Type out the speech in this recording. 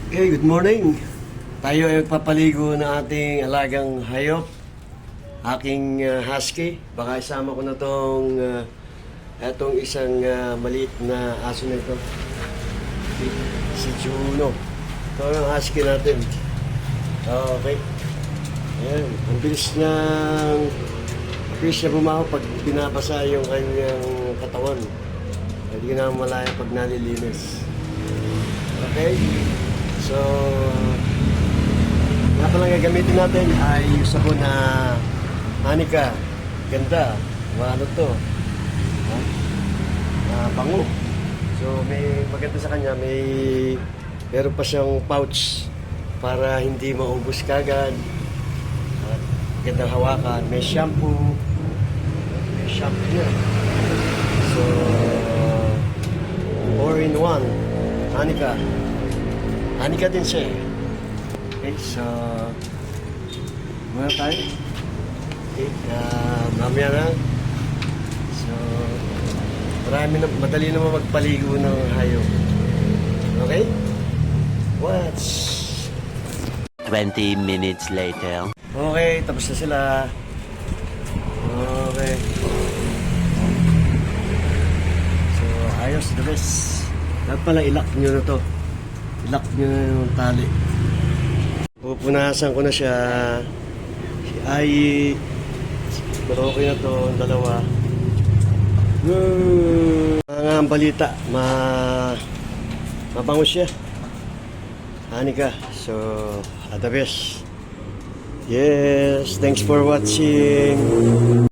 Okay, good morning. Tayo ay magpapaligo ng ating alagang hayop. Aking husky. Baka isama ko na etong isang maliit na aso na ito. Si Juno. Ito ang husky natin. Okay. Ayan. Ang bilis niya bumaho pag binabasa yung kanyang katawan. Hindi na malaya pag nalilinis. Okay. So, nga palang gagamitin natin ay yung sabon na Hanika. Ganda. Ano to? Bango. So, may maganda sa kanya. Meron pa siyang pouch para hindi maubos kagad. Ganda hawakan. May shampoo. May shampoo niya. So, 4-in-1. Hanika. Hanika din siya eh. Okay, so muna tayo. Okay, mamaya na. So, madali naman magpaligo ng hayop. Okay? Watch! 20 minutes later. Okay, tapos na sila. Okay. So, ayos, the best. Dapat pala ilak nyo na to. Ilak nyo na yung tali. Pupunasan ko na siya. Si Ai. Pero okay na to, ang dalawa. Ang balita, mabango siya. Hanika. So, at the best. Yes, thanks for watching.